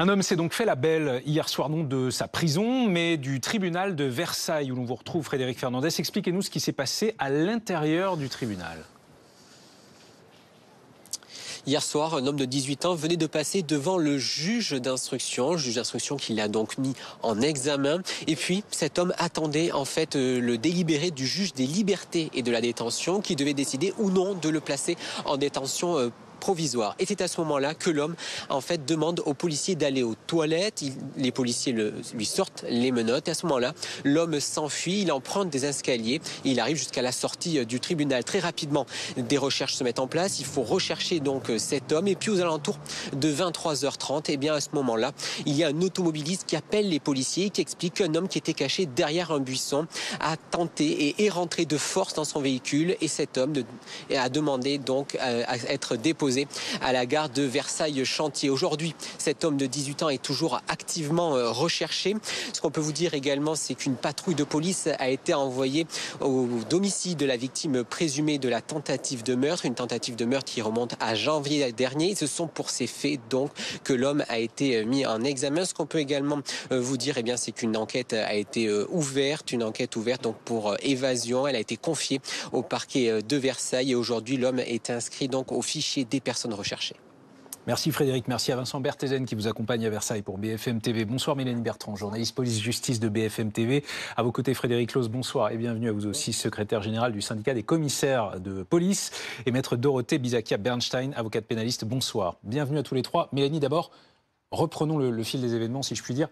Un homme s'est donc fait la belle hier soir, non de sa prison, mais du tribunal de Versailles, où l'on vous retrouve, Frédéric Fernandez. Expliquez-nous ce qui s'est passé à l'intérieur du tribunal. Hier soir, un homme de 18 ans venait de passer devant le juge d'instruction qui l'a donc mis en examen. Et puis, cet homme attendait en fait le délibéré du juge des libertés et de la détention qui devait décider ou non de le placer en détention provisoire. Et c'est à ce moment-là que l'homme en fait demande aux policiers d'aller aux toilettes. Les policiers lui sortent les menottes. Et à ce moment-là, l'homme s'enfuit, il emprunte des escaliers. Et il arrive jusqu'à la sortie du tribunal. Très rapidement, des recherches se mettent en place. Il faut rechercher donc cet homme. Et puis aux alentours de 23h30, et bien à ce moment-là, il y a un automobiliste qui appelle les policiers, qui explique qu'un homme qui était caché derrière un buisson a tenté et est rentré de force dans son véhicule. Et cet homme a demandé donc à être déposé à la gare de Versailles-Chantier. Aujourd'hui, cet homme de 18 ans est toujours activement recherché. Ce qu'on peut vous dire également, c'est qu'une patrouille de police a été envoyée au domicile de la victime présumée de la tentative de meurtre, une tentative de meurtre qui remonte à janvier dernier. Ce sont pour ces faits donc que l'homme a été mis en examen. Ce qu'on peut également vous dire, eh bien, c'est qu'une enquête a été ouverte, donc pour évasion. Elle a été confiée au parquet de Versailles et aujourd'hui, l'homme est inscrit donc au fichier des personnes recherchées. Merci Frédéric, merci à Vincent Berthézen qui vous accompagne à Versailles pour BFM TV. Bonsoir Mélanie Bertrand, journaliste police-justice de BFM TV. À vos côtés Frédéric Loos, bonsoir et bienvenue à vous aussi, secrétaire général du syndicat des commissaires de police. Et maître Dorothée Bizakia-Bernstein, avocate pénaliste, bonsoir. Bienvenue à tous les trois. Mélanie, d'abord, reprenons le fil des événements si je puis dire.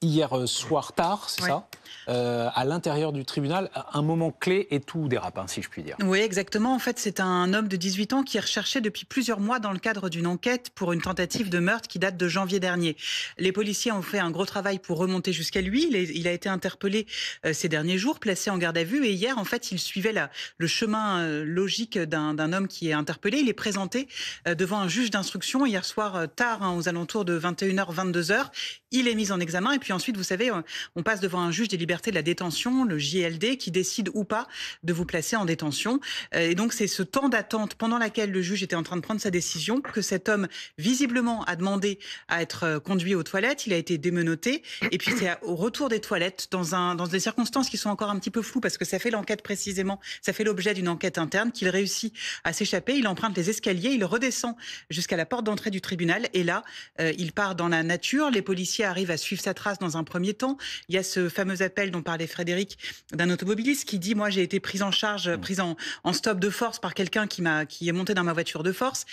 Hier soir tard, c'est ça, à l'intérieur du tribunal, un moment clé et tout dérape, si je puis dire. Oui, exactement. En fait, c'est un homme de 18 ans qui est recherché depuis plusieurs mois dans le cadre d'une enquête pour une tentative de meurtre qui date de janvier dernier. Les policiers ont fait un gros travail pour remonter jusqu'à lui. Il a été interpellé ces derniers jours, placé en garde à vue. Et hier, en fait, il suivait le chemin logique d'un homme qui est interpellé. Il est présenté devant un juge d'instruction hier soir tard, aux alentours de 21h, 22h. Il est mis en examen et puis ensuite, vous savez, on passe devant un juge des libertés de la détention, le JLD, qui décide ou pas de vous placer en détention. Et donc, c'est ce temps d'attente pendant lequel le juge était en train de prendre sa décision que cet homme, visiblement, a demandé à être conduit aux toilettes. Il a été démenotté. Et puis, c'est au retour des toilettes, dans des circonstances qui sont encore un petit peu floues, parce que ça fait l'enquête précisément, ça fait l'objet d'une enquête interne, qu'il réussit à s'échapper. Il emprunte les escaliers, il redescend jusqu'à la porte d'entrée du tribunal. Et là, il part dans la nature. Les policiers arrivent à suivre sa trace dans un premier temps. Il y a ce fameux appel dont parlait Frédéric d'un automobiliste qui dit « Moi, j'ai été prise en charge, prise en stop de force par quelqu'un qui est monté dans ma voiture de force ».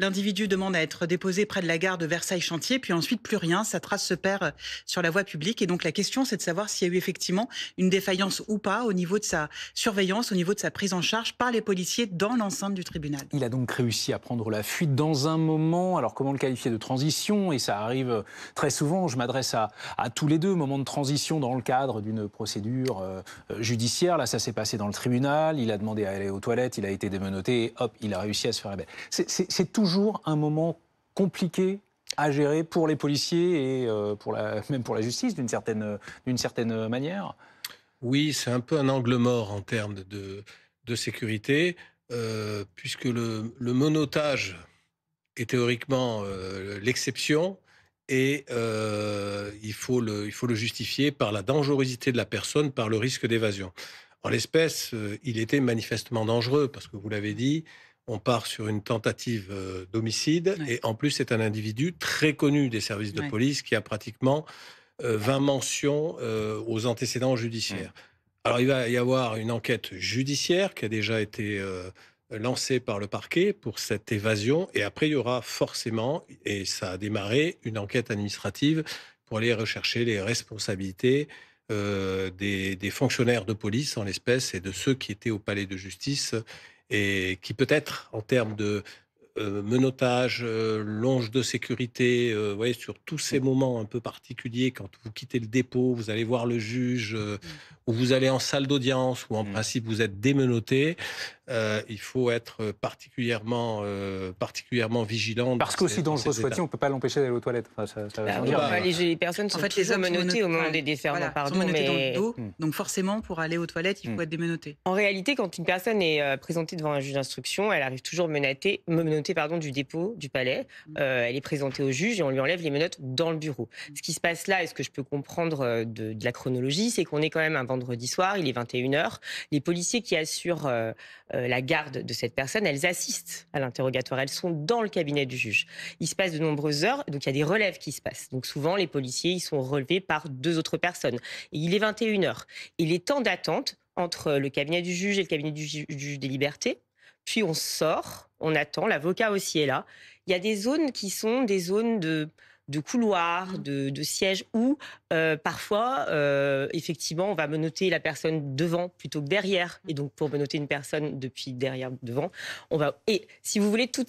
L'individu demande à être déposé près de la gare de Versailles-Chantier, puis ensuite plus rien, sa trace se perd sur la voie publique. Et donc la question, c'est de savoir s'il y a eu effectivement une défaillance ou pas au niveau de sa surveillance, au niveau de sa prise en charge par les policiers dans l'enceinte du tribunal. Il a donc réussi à prendre la fuite dans un moment, alors comment le qualifier, de transition, et ça arrive très souvent, je m'adresse à tous les deux, moment de transition dans le cadre d'une procédure judiciaire. Là, ça s'est passé dans le tribunal, il a demandé à aller aux toilettes, il a été démenoté, et hop, il a réussi à se faire la belle. C'est toujours un moment compliqué à gérer pour les policiers et même pour la justice d'une certaine manière. Oui, c'est un peu un angle mort en termes de sécurité, puisque le monotage est théoriquement l'exception et il faut le justifier par la dangerosité de la personne, par le risque d'évasion. En l'espèce, il était manifestement dangereux, parce que vous l'avez dit, on part sur une tentative d'homicide, et en plus c'est un individu très connu des services de police qui a pratiquement 20 mentions aux antécédents judiciaires. Alors il va y avoir une enquête judiciaire qui a déjà été lancée par le parquet pour cette évasion, et après il y aura forcément, et ça a démarré, une enquête administrative pour aller rechercher les responsabilités des fonctionnaires de police en l'espèce et de ceux qui étaient au palais de justice et qui peut-être en termes de menottage, longe de sécurité, voyez, sur tous ces moments un peu particuliers, quand vous quittez le dépôt, vous allez voir le juge, ou vous allez en salle d'audience, où en principe vous êtes démenotté, il faut être particulièrement vigilant. Parce qu'aussi dangereux soit-il, on ne peut pas l'empêcher d'aller aux toilettes. Enfin, ça va sans dire. Les personnes sont toujours menottées au moment des déferlements. Voilà, sont menottées dans le dos. Donc forcément, pour aller aux toilettes, il faut être démenotté. En réalité, quand une personne est présentée devant un juge d'instruction, elle arrive toujours menottée du dépôt du palais. Elle est présentée au juge et on lui enlève les menottes dans le bureau. Ce qui se passe là, et ce que je peux comprendre de la chronologie, c'est qu'on est quand même un vendredi soir, il est 21h. Les policiers qui assurent la garde de cette personne, elles assistent à l'interrogatoire. Elles sont dans le cabinet du juge. Il se passe de nombreuses heures, donc il y a des relèves qui se passent. Donc souvent, les policiers, ils sont relevés par 2 autres personnes. Et il est 21h. Et les temps d'attente entre le cabinet du juge et le cabinet du juge des libertés, puis on sort, on attend, l'avocat aussi est là. Il y a des zones qui sont des zones de couloirs, de sièges où parfois, effectivement, on va menotter la personne devant plutôt que derrière. Et donc, pour menotter une personne depuis derrière, devant, on va... Et si vous voulez, tous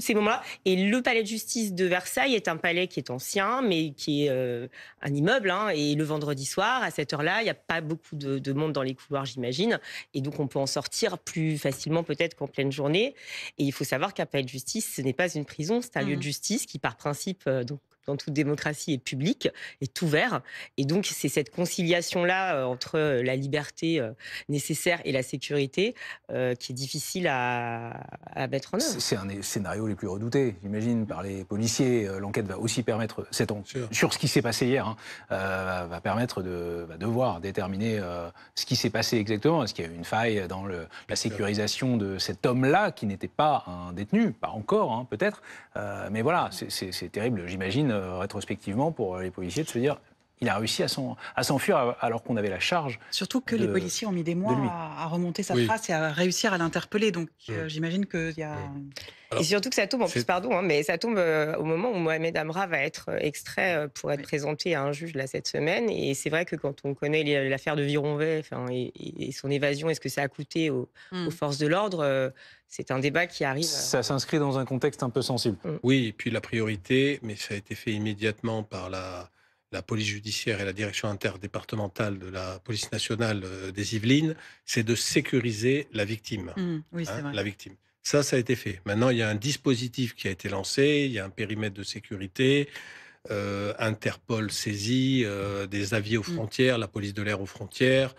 ces moments-là... Et le palais de justice de Versailles est un palais qui est ancien, mais qui est un immeuble. Et le vendredi soir, à cette heure-là, il n'y a pas beaucoup de monde dans les couloirs, j'imagine. Et donc, on peut en sortir plus facilement peut-être qu'en pleine journée. Et il faut savoir qu'un palais de justice, ce n'est pas une prison, c'est un lieu de justice qui, par principe, donc, dans toute démocratie, est public, est ouvert. Et donc, c'est cette conciliation-là entre la liberté nécessaire et la sécurité qui est difficile à mettre en œuvre. C'est un des scénarios les plus redoutés, j'imagine, par les policiers. L'enquête va aussi permettre, sur ce qui s'est passé hier, va permettre de devoir déterminer ce qui s'est passé exactement. Est-ce qu'il y a eu une faille dans la sécurisation de cet homme-là, qui n'était pas un détenu, pas encore, peut-être. Mais voilà, c'est terrible, j'imagine, rétrospectivement, pour les policiers, de se dire il a réussi à s'enfuir alors qu'on avait la charge. Surtout que les policiers ont mis des mois à remonter sa trace et à réussir à l'interpeller. Donc j'imagine qu'il y a... Et surtout que ça tombe, en plus, mais ça tombe au moment où Mohamed Amra va être extrait pour être présenté à un juge là, cette semaine. Et c'est vrai que quand on connaît l'affaire de Vironvet et son évasion et ce que ça a coûté aux forces de l'ordre, c'est un débat qui arrive... Ça s'inscrit dans un contexte un peu sensible. Oui, et puis la priorité, mais ça a été fait immédiatement par la police judiciaire et la direction interdépartementale de la police nationale des Yvelines, c'est de sécuriser la victime. Oui, c'est vrai. La victime. Ça a été fait. Maintenant, il y a un dispositif qui a été lancé, il y a un périmètre de sécurité, Interpol saisi, des avis aux frontières, la police de l'air aux frontières.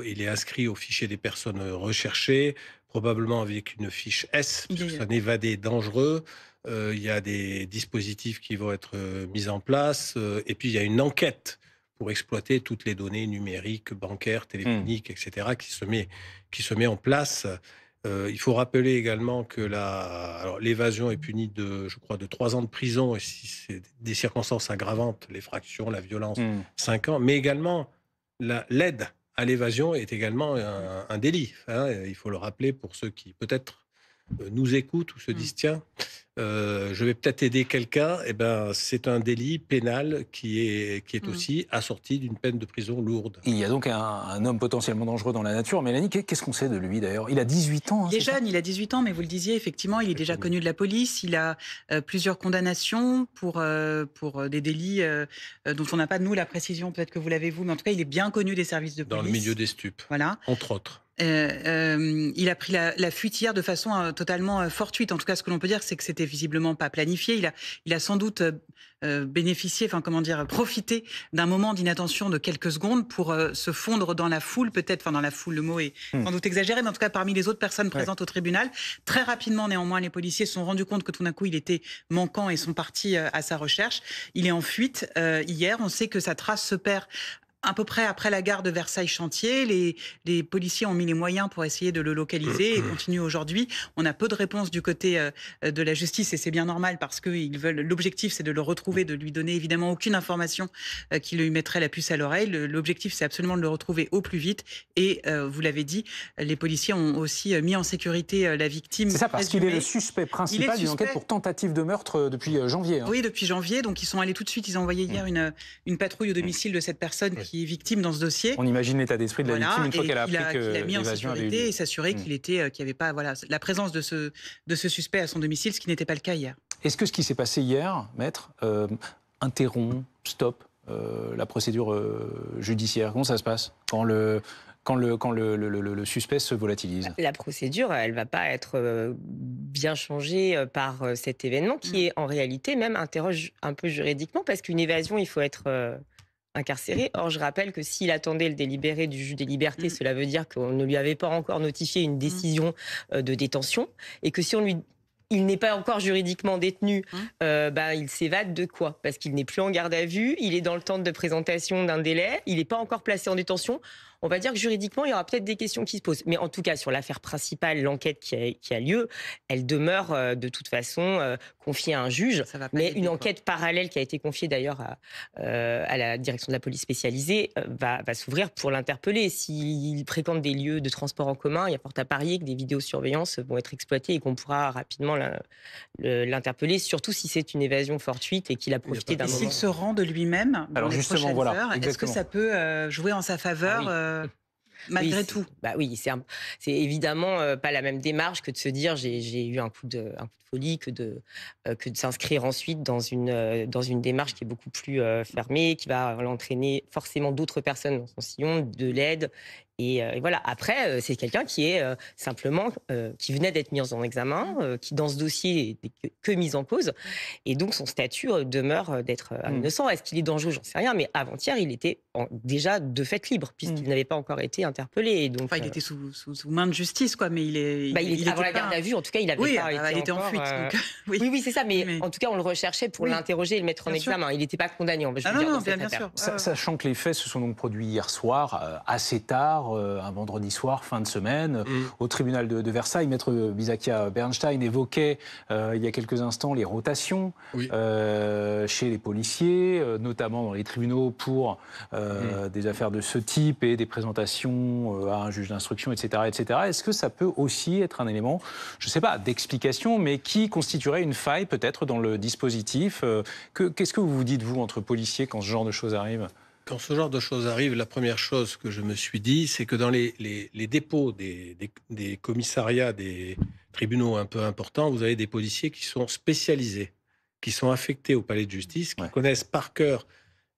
Il est inscrit au fichier des personnes recherchées, probablement avec une fiche S, puisque c'est un évadé dangereux. Il y a des dispositifs qui vont être mis en place. Et puis, il y a une enquête pour exploiter toutes les données numériques, bancaires, téléphoniques, etc., qui se met en place. Il faut rappeler également que l'évasion est punie de 3 ans de prison, et si c'est des circonstances aggravantes, l'effraction, la violence, 5 ans, mais également l'aide à l'évasion est également un délit. Il faut le rappeler pour ceux qui peut-être nous écoutent ou se disent tiens, je vais peut-être aider quelqu'un. C'est un délit pénal qui est aussi assorti d'une peine de prison lourde. Il y a donc un homme potentiellement dangereux dans la nature. Mélanie, qu'est-ce qu'on sait de lui d'ailleurs? Il a 18 ans. Il est jeune, il a 18 ans, mais vous le disiez, effectivement, il est déjà connu de la police. Il a plusieurs condamnations pour des délits dont on n'a pas, nous, la précision. Peut-être que vous l'avez, vous, mais en tout cas, il est bien connu des services de police. Dans le milieu des stupes, entre autres. Il a pris la fuite hier de façon totalement fortuite. En tout cas, ce que l'on peut dire, c'est que c'était visiblement pas planifié. Il a sans doute profité d'un moment d'inattention de quelques secondes pour se fondre dans la foule, peut-être, dans la foule, le mot est sans doute exagéré, mais en tout cas parmi les autres personnes présentes au tribunal. Très rapidement, néanmoins, les policiers se sont rendus compte que tout d'un coup, il était manquant et sont partis à sa recherche. Il est en fuite hier. On sait que sa trace se perd à peu près après la gare de Versailles-Chantier. Les policiers ont mis les moyens pour essayer de le localiser et continuent aujourd'hui. On a peu de réponses du côté de la justice et c'est bien normal parce que l'objectif c'est de le retrouver, de lui donner évidemment aucune information qui lui mettrait la puce à l'oreille. L'objectif c'est absolument de le retrouver au plus vite et vous l'avez dit, les policiers ont aussi mis en sécurité la victime. C'est ça, parce qu'il est le suspect principal d'une enquête pour tentative de meurtre depuis janvier. Oui, depuis janvier. Donc ils sont allés tout de suite, ils ont envoyé hier une patrouille au domicile de cette personne qui est victime dans ce dossier. On imagine l'état d'esprit de la victime une fois qu'elle a appris que mis en sécurité et s'assurer qu'il n'y avait pas la présence de ce suspect à son domicile, ce qui n'était pas le cas hier. Est-ce que ce qui s'est passé hier, maître, interrompt, stoppe la procédure judiciaire? Comment ça se passe quand quand le suspect se volatilise. La procédure, elle ne va pas être bien changée par cet événement qui, en réalité, même interroge un peu juridiquement, parce qu'une évasion, il faut être incarcéré. Or, je rappelle que s'il attendait le délibéré du juge des libertés, cela veut dire qu'on ne lui avait pas encore notifié une décision de détention, et que si il n'est pas encore juridiquement détenu, il s'évade de quoi? Parce qu'il n'est plus en garde à vue, il est dans le temps de présentation d'un délai, il n'est pas encore placé en détention. On va dire que juridiquement, il y aura peut-être des questions qui se posent. Mais en tout cas, sur l'affaire principale, l'enquête qui a lieu, elle demeure de toute façon confiée à un juge. Mais une enquête parallèle qui a été confiée d'ailleurs à la direction de la police spécialisée va s'ouvrir pour l'interpeller. S'il fréquente des lieux de transport en commun, il y a fort à parier que des vidéosurveillances vont être exploitées et qu'on pourra rapidement l'interpeller, surtout si c'est une évasion fortuite et qu'il a profité d'un moment. S'il se rend de lui-même dans les prochaines heures, est-ce que ça peut jouer en sa faveur malgré tout? Oui, c'est évidemment pas la même démarche que de se dire j'ai eu un coup de folie que de s'inscrire ensuite dans une démarche qui est beaucoup plus fermée, qui va l'entraîner forcément d'autres personnes dans son sillon, de l'aide. Et voilà. Après, c'est quelqu'un qui est simplement qui venait d'être mis en examen, qui dans ce dossier n'est que mis en cause, et donc son statut demeure d'être innocent. Est-ce qu'il est dangereux? J'en sais rien. Mais avant-hier, il était déjà de fait libre puisqu'il n'avait pas encore été interpellé. Et donc, il était sous main de justice, quoi. Mais il était avant la garde à vue. En tout cas, il avait pas été. Il était en fuite. Donc, oui, c'est ça. Mais en tout cas, on le recherchait pour l'interroger et le mettre en examen. Il n'était pas condamné. Bien sûr. Sachant que les faits se sont donc produits hier soir, assez tard. Un vendredi soir, fin de semaine, au tribunal de Versailles. Maître Bysakia Bernstein évoquait il y a quelques instants les rotations chez les policiers, notamment dans les tribunaux pour des affaires de ce type et des présentations à un juge d'instruction, etc., etc. Est-ce que ça peut aussi être un élément, je ne sais pas, d'explication, mais qui constituerait une faille peut-être dans le dispositif? Qu'est-ce que vous vous dites, vous, entre policiers, quand ce genre de choses arrive? Quand ce genre de choses arrive, la première chose que je me suis dit, c'est que dans les dépôts des commissariats, des tribunaux un peu importants, vous avez des policiers qui sont spécialisés, qui sont affectés au palais de justice, qui connaissent par cœur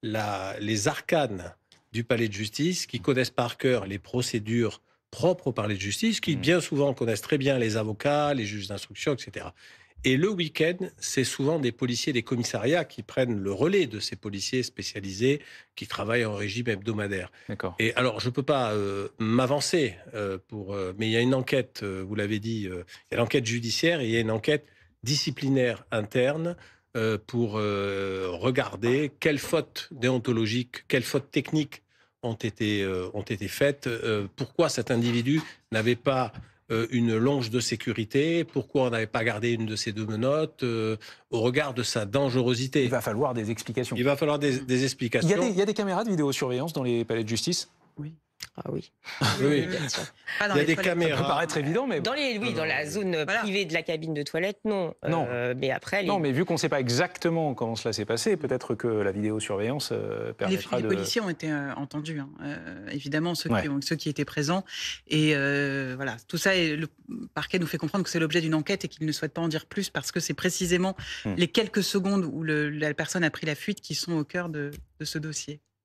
les arcanes du palais de justice, qui connaissent par cœur les procédures propres au palais de justice, qui bien souvent connaissent très bien les avocats, les juges d'instruction, etc. Et le week-end, c'est souvent des policiers des commissariats qui prennent le relais de ces policiers spécialisés qui travaillent en régime hebdomadaire. D'accord. Et alors, je ne peux pas m'avancer, mais il y a une enquête, vous l'avez dit, il y a l'enquête judiciaire et il y a une enquête disciplinaire interne pour regarder quelles fautes déontologiques, quelles fautes techniques ont été faites, pourquoi cet individu n'avait pas une longe de sécurité, pourquoi on n'avait pas gardé une de ses deux menottes, au regard de sa dangerosité. Il va falloir des explications. Il va falloir des explications. Il y a des caméras de vidéosurveillance dans les palais de justice? Oui. Ah oui. Oui. Bien sûr. Il y a des caméras. Ça peut paraître évident, mais... Dans la zone privée de la cabine de toilette, non. Mais après... Non, mais vu qu'on ne sait pas exactement comment cela s'est passé, peut-être que la vidéosurveillance permettra les policiers ont été entendus, évidemment, ceux qui étaient présents. Et voilà, tout ça, le parquet nous fait comprendre que c'est l'objet d'une enquête et qu'il ne souhaite pas en dire plus parce que c'est précisément les quelques secondes où la personne a pris la fuite qui sont au cœur de ce dossier.